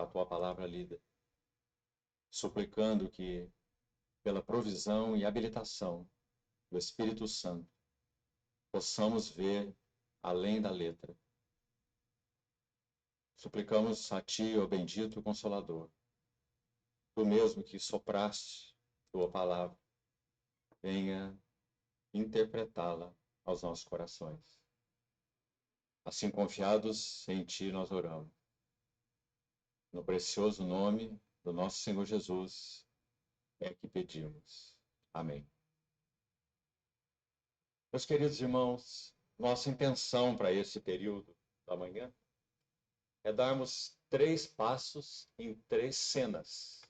a tua palavra lida, suplicando que, pela provisão e habilitação do Espírito Santo, possamos ver além da letra. Suplicamos a ti, ó bendito Consolador, tu mesmo que sopraste tua palavra, venha interpretá-la aos nossos corações. Assim, confiados em ti, nós oramos. No precioso nome do nosso Senhor Jesus é que pedimos. Amém. Meus queridos irmãos, nossa intenção para esse período da manhã é darmos 3 passos em 3 cenas.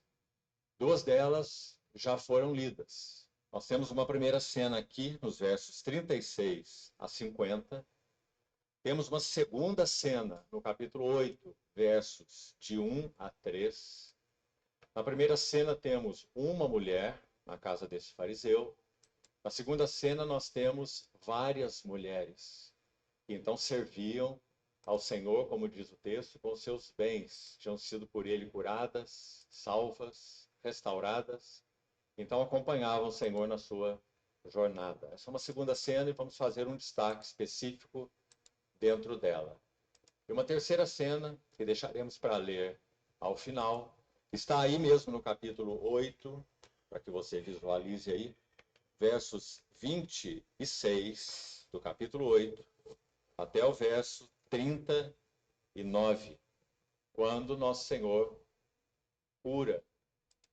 2 delas já foram lidas. Nós temos uma primeira cena aqui, nos versos 36 a 50. Temos uma segunda cena, no capítulo 8, versos de 1 a 3. Na primeira cena temos uma mulher na casa desse fariseu. Na segunda cena nós temos várias mulheres que então serviam ao Senhor, como diz o texto, com seus bens. Tinham sido por ele curadas, salvas, restauradas. Então acompanhavam o Senhor na sua jornada. Essa é uma segunda cena e vamos fazer um destaque específico dentro dela. E uma terceira cena, que deixaremos para ler ao final, está aí mesmo no capítulo 8, para que você visualize aí, versos 26 do capítulo 8 até o verso 39, quando nosso Senhor cura,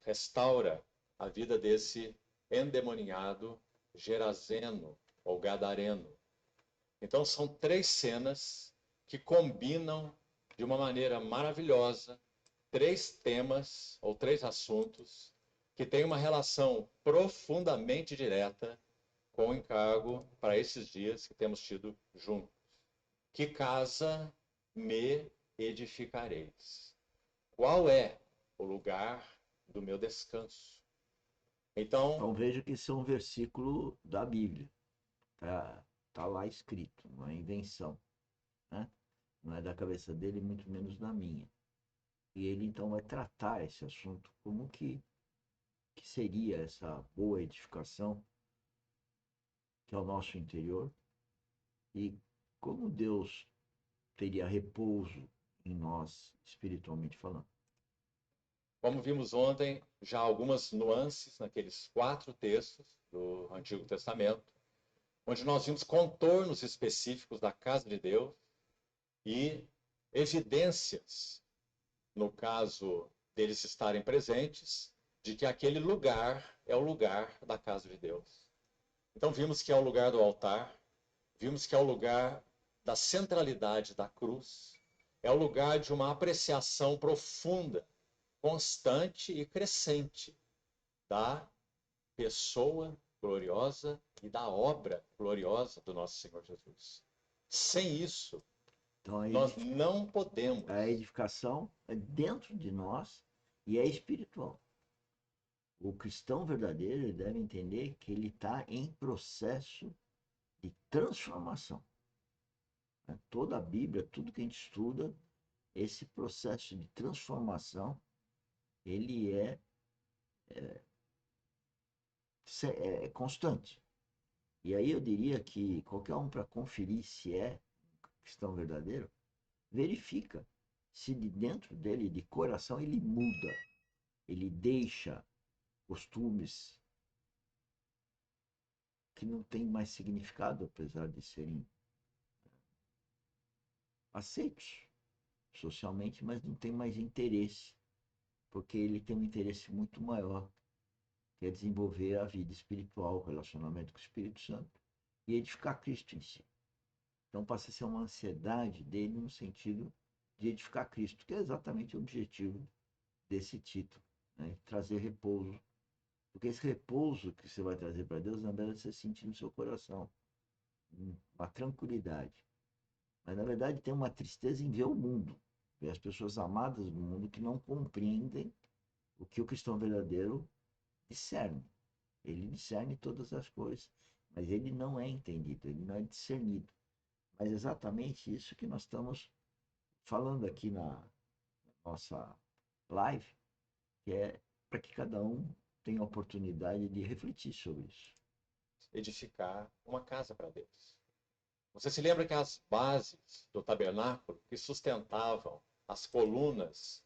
restaura a vida desse endemoniado Gerazeno ou Gadareno. Então são 3 cenas que combinam de uma maneira maravilhosa 3 temas ou 3 assuntos que têm uma relação profundamente direta com o encargo para esses dias que temos tido juntos. Que casa me edificareis? Qual é o lugar do meu descanso? Então Então, veja que esse é um versículo da Bíblia. Tá lá escrito, não é invenção, né? Não é da cabeça dele, muito menos da minha. E ele então vai tratar esse assunto como que seria essa boa edificação que é o nosso interior e como Deus teria repouso em nós, espiritualmente falando. como vimos ontem, já algumas nuances naqueles 4 textos do Antigo Testamento, onde nós vimos contornos específicos da casa de Deus e evidências, no caso deles estarem presentes, de que aquele lugar é o lugar da casa de Deus. Então vimos que é o lugar do altar, vimos que é o lugar da centralidade da cruz, é o lugar de uma apreciação profunda, constante e crescente da pessoa gloriosa e da obra gloriosa do nosso Senhor Jesus. Sem isso, Então nós não podemos. a edificação é dentro de nós e é espiritual. O cristão verdadeiro ele deve entender que ele está em processo de transformação. Né? Toda a Bíblia, tudo que a gente estuda, esse processo de transformação, ele é constante. E aí eu diria que qualquer um para conferir se é cristão verdadeiro, verifica se de dentro dele, de coração, ele muda, ele deixa costumes que não têm mais significado, apesar de serem aceitos socialmente, mas não tem mais interesse, porque ele tem um interesse muito maior, que é desenvolver a vida espiritual, o relacionamento com o Espírito Santo e edificar Cristo em si. Então passa a ser uma ansiedade dele no sentido de edificar Cristo, que é exatamente o objetivo desse título, né? Trazer repouso. Porque esse repouso que você vai trazer para Deus, na verdade, você sentir no seu coração uma tranquilidade. Mas na verdade tem uma tristeza em ver o mundo, ver as pessoas amadas do mundo que não compreendem o que o cristão verdadeiro discerne. Ele discerne todas as coisas, mas ele não é entendido, ele não é discernido. Mas é exatamente isso que nós estamos falando aqui na nossa live, que é para que cada um tenha a oportunidade de refletir sobre isso. Edificar uma casa para Deus. Você se lembra que as bases do tabernáculo que sustentavam as colunas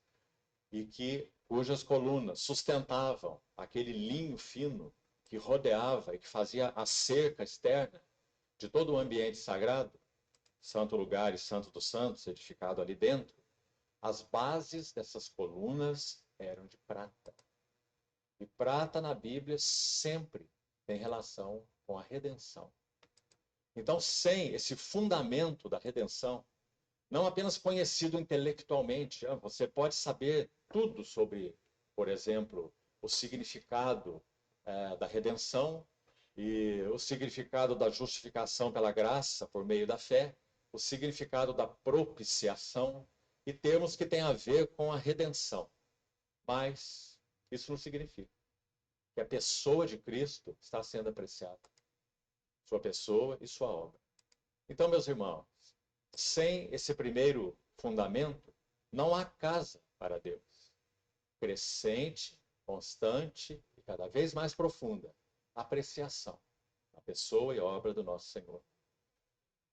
e cujas colunas sustentavam aquele linho fino que rodeava e que fazia a cerca externa de todo o ambiente sagrado, santo lugar e santo dos santos, edificado ali dentro, as bases dessas colunas eram de prata. E prata na Bíblia sempre tem relação com a redenção. Então, sem esse fundamento da redenção, não apenas conhecido intelectualmente, você pode saber tudo sobre, por exemplo, o significado da redenção e o significado da justificação pela graça por meio da fé, o significado da propiciação e termos que têm a ver com a redenção. Mas isso não significa que a pessoa de Cristo está sendo apreciada. Sua pessoa e sua obra. Então, meus irmãos, sem esse primeiro fundamento, não há casa para Deus. Crescente, constante e cada vez mais profunda apreciação da pessoa e obra do nosso Senhor.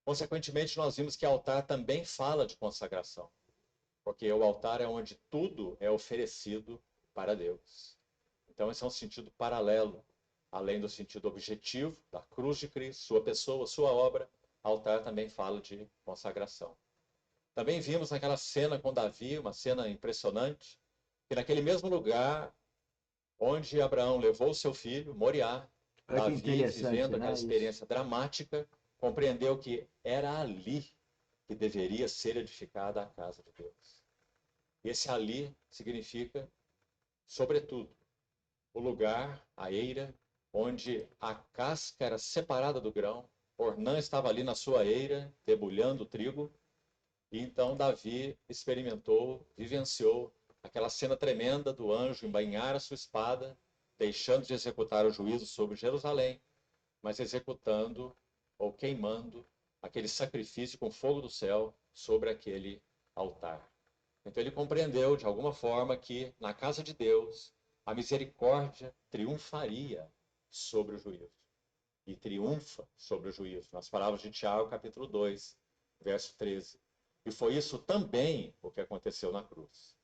Consequentemente, nós vimos que altar também fala de consagração, porque o altar é onde tudo é oferecido para Deus. Então, esse é um sentido paralelo, além do sentido objetivo da cruz de Cristo, sua pessoa, sua obra. Altar também fala de consagração. Também vimos naquela cena com Davi, uma cena impressionante, que naquele mesmo lugar onde Abraão levou seu filho, Moriá, Olha que Davi, interessante, vivendo aquela né? Isso. experiência dramática, compreendeu que era ali que deveria ser edificada a casa de Deus. Esse ali significa, sobretudo, o lugar, a eira, onde a casca era separada do grão. Ornã estava ali na sua eira, debulhando o trigo. E então Davi experimentou, vivenciou aquela cena tremenda do anjo embainhar a sua espada, deixando de executar o juízo sobre Jerusalém, mas executando ou queimando aquele sacrifício com fogo do céu sobre aquele altar. Então ele compreendeu de alguma forma que na casa de Deus a misericórdia triunfaria sobre o juízo. E triunfa sobre o juízo. Nas palavras de Tiago, capítulo 2, verso 13. E foi isso também o que aconteceu na cruz.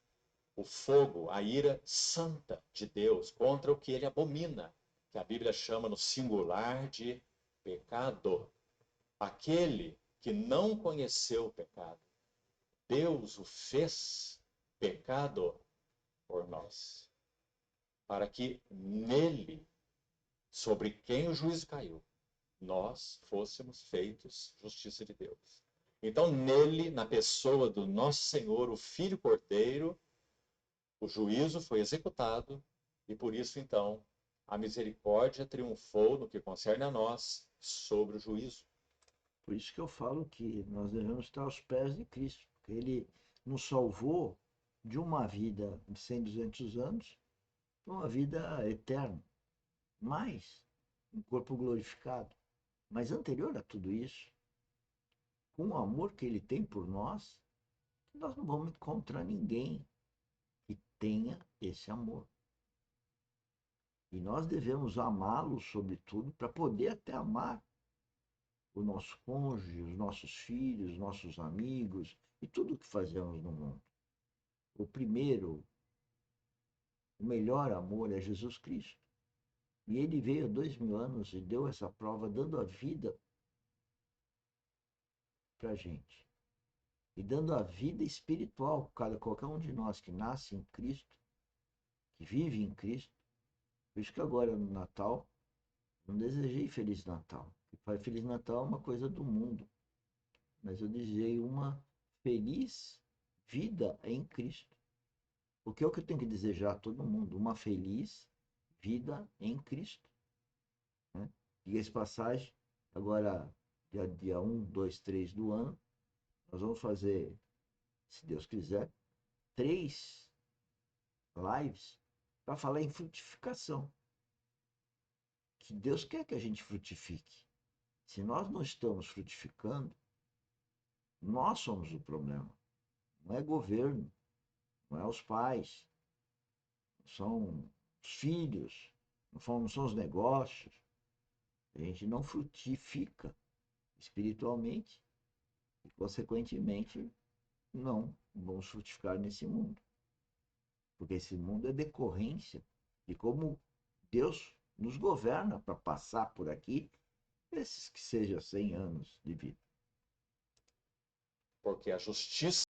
O fogo, a ira santa de Deus contra o que ele abomina, que a Bíblia chama no singular de pecado. Aquele que não conheceu o pecado, Deus o fez pecado por nós, para que nele, sobre quem o juízo caiu, nós fôssemos feitos justiça de Deus. Então, nele, na pessoa do nosso Senhor, o Filho Cordeiro, o juízo foi executado e por isso, então, a misericórdia triunfou no que concerne a nós sobre o juízo. Por isso que eu falo que nós devemos estar aos pés de Cristo, porque Ele nos salvou de uma vida de 100, 200 anos para uma vida eterna, mais um corpo glorificado. Mas anterior a tudo isso, com o amor que Ele tem por nós, nós não vamos encontrar ninguém que tenha esse amor. E nós devemos amá-lo, sobretudo, para poder até amar o nosso cônjuge, os nossos filhos, nossos amigos e tudo o que fazemos no mundo. O primeiro, o melhor amor é Jesus Cristo. E ele veio há 2000 anos e deu essa prova, dando a vida para a gente. E dando a vida espiritual, qualquer um de nós que nasce em Cristo, que vive em Cristo. Por isso que agora no Natal, não desejei Feliz Natal. Feliz Natal é uma coisa do mundo. Mas eu desejei uma feliz vida em Cristo. Porque é o que eu tenho que desejar a todo mundo, uma feliz vida em Cristo. Né? Diga-se passagem, agora, dia 1, 2, 3 do ano, nós vamos fazer, se Deus quiser, 3 lives para falar em frutificação. Que Deus quer que a gente frutifique. Se nós não estamos frutificando, nós somos o problema. Não é governo, não é os pais, são os filhos, não são os negócios. A gente não frutifica espiritualmente e, consequentemente, não vamos frutificar nesse mundo. Porque esse mundo é decorrência de como Deus nos governa para passar por aqui esses que sejam 100 anos de vida. Porque a justiça